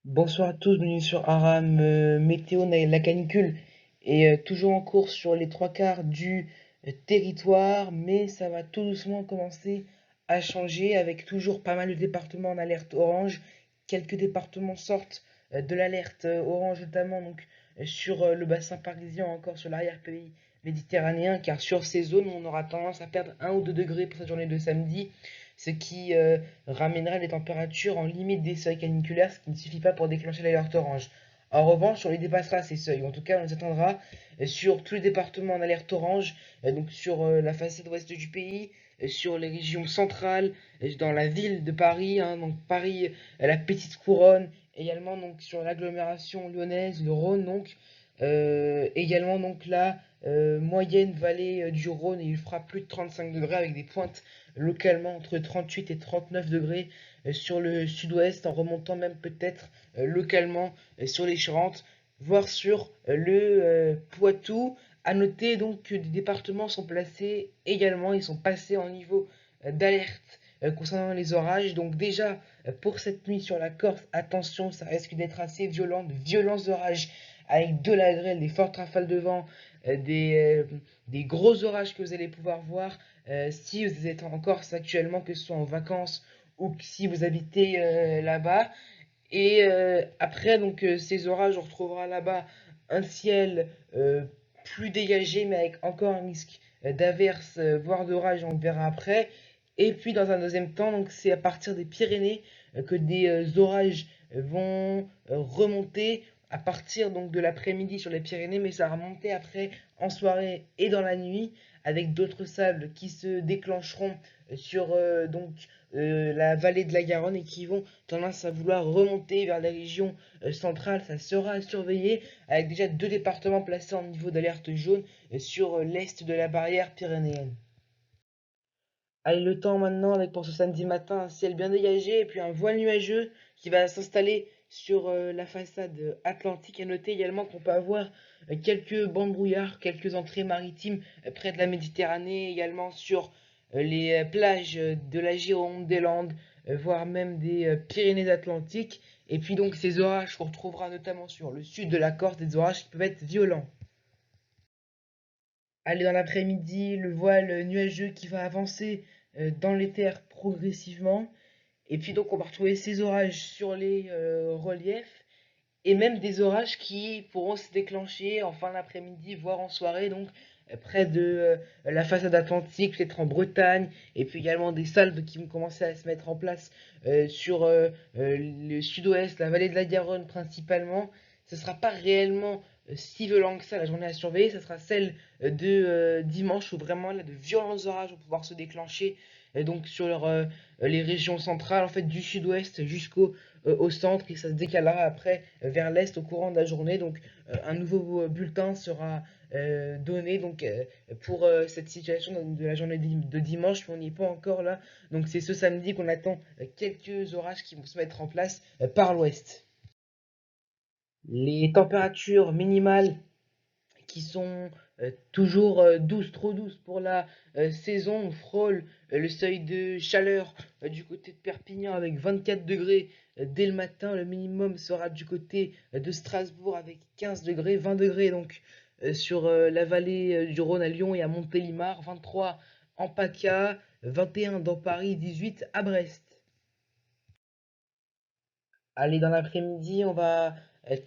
Bonsoir à tous, bienvenue sur Aram Météo. La canicule est toujours en cours sur les trois quarts du territoire, mais ça va tout doucement commencer à changer avec toujours pas mal de départements en alerte orange. Quelques départements sortent de l'alerte orange, notamment donc sur le bassin parisien, encore sur l'arrière-pays méditerranéen, car sur ces zones, on aura tendance à perdre 1 ou 2 degrés pour cette journée de samedi, ce qui ramènera les températures en limite des seuils caniculaires, ce qui ne suffit pas pour déclencher l'alerte orange. En revanche, on les dépassera ces seuils, en tout cas on les atteindra sur tous les départements en alerte orange, donc sur la façade ouest du pays, sur les régions centrales, dans la ville de Paris, hein, donc Paris, la petite couronne, également donc sur l'agglomération lyonnaise, le Rhône, donc également donc la moyenne vallée du Rhône, et il fera plus de 35 degrés avec des pointes localement entre 38 et 39 degrés sur le sud-ouest, en remontant même peut-être localement sur les Charentes, voire sur le Poitou. À noter donc que des départements sont placés également, ils sont passés en niveau d'alerte concernant les orages. Donc déjà, pour cette nuit sur la Corse, attention, ça risque d'être assez violent, de violents orages avec de la grêle, des fortes rafales de vent, des gros orages que vous allez pouvoir voir si vous êtes en Corse actuellement, que ce soit en vacances ou que si vous habitez là-bas. Et après, donc, ces orages, on retrouvera là-bas un ciel plus dégagé, mais avec encore un risque d'averses, voire d'orage, on le verra après. Et puis, dans un deuxième temps, donc, c'est à partir des Pyrénées que des orages vont remonter à partir donc de l'après-midi sur les Pyrénées, mais ça va remonter après en soirée et dans la nuit, avec d'autres sables qui se déclencheront sur la vallée de la Garonne et qui vont tendance à vouloir remonter vers les régions centrales. Ça sera surveillé avec déjà 2 départements placés en niveau d'alerte jaune sur l'est de la barrière pyrénéenne. Allez, le temps maintenant avec pour ce samedi matin, un ciel bien dégagé et puis un voile nuageux qui va s'installer sur la façade atlantique. À noter également qu'on peut avoir quelques bancs de brouillard, quelques entrées maritimes près de la Méditerranée, également sur les plages de la Gironde, des Landes, voire même des Pyrénées-Atlantiques. Et puis donc ces orages qu'on retrouvera notamment sur le sud de la Corse, des orages qui peuvent être violents. Allez, dans l'après-midi, le voile nuageux qui va avancer dans les terres progressivement. Et puis donc on va retrouver ces orages sur les reliefs et même des orages qui pourront se déclencher en fin d'après-midi, voire en soirée, donc près de la façade atlantique, peut-être en Bretagne, et puis également des salves qui vont commencer à se mettre en place sur le sud-ouest, la vallée de la Garonne principalement. Ce ne sera pas réellement si violent que ça la journée à surveiller, ce sera celle de dimanche où vraiment là, de violents orages vont pouvoir se déclencher donc sur les régions centrales en fait du sud-ouest jusqu'au au centre et ça se décalera après vers l'est au courant de la journée. Donc un nouveau bulletin sera donné donc pour cette situation de la journée de dimanche, mais on n'y est pas encore là. Donc c'est ce samedi qu'on attend quelques orages qui vont se mettre en place par l'ouest. Les températures minimales qui sont toujours douces, trop douces pour la saison. On frôle le seuil de chaleur du côté de Perpignan avec 24 degrés dès le matin. Le minimum sera du côté de Strasbourg avec 15 degrés, 20 degrés donc sur la vallée du Rhône à Lyon et à Montélimar, 23 en PACA, 21 dans Paris, 18 à Brest. Allez, dans l'après-midi, on va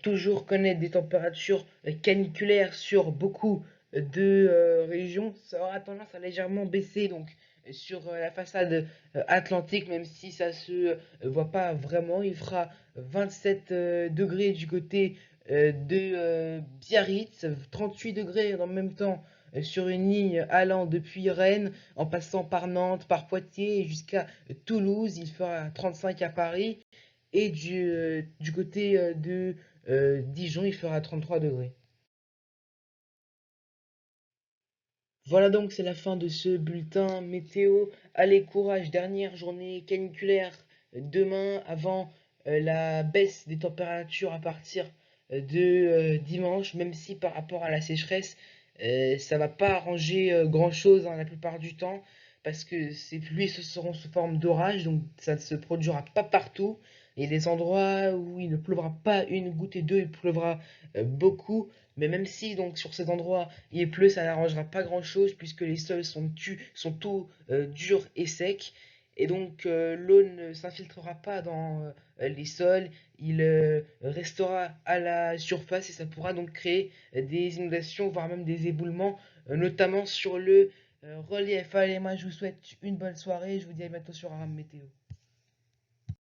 toujours connaître des températures caniculaires sur beaucoup de régions. Ça aura tendance à légèrement baisser donc sur la façade atlantique, même si ça se voit pas vraiment. Il fera 27 degrés du côté de Biarritz, 38 degrés en même temps sur une ligne allant depuis Rennes, en passant par Nantes, par Poitiers et jusqu'à Toulouse. Il fera 35 à Paris. Et du côté de Dijon, il fera 33 degrés. Voilà donc, c'est la fin de ce bulletin météo. Allez, courage, dernière journée caniculaire demain avant la baisse des températures à partir de dimanche, même si par rapport à la sécheresse, ça va pas arranger grand-chose la plupart du temps, parce que ces pluies ce seront sous forme d'orage, donc ça ne se produira pas partout. et des endroits où il ne pleuvra pas une goutte et deux, il pleuvra beaucoup. Mais même si donc sur ces endroits il pleut, ça n'arrangera pas grand-chose puisque les sols sont tout durs et secs. Et donc l'eau ne s'infiltrera pas dans les sols, il restera à la surface et ça pourra donc créer des inondations, voire même des éboulements, notamment sur le relief. Allez, moi je vous souhaite une bonne soirée, je vous dis à bientôt sur Aram Météo.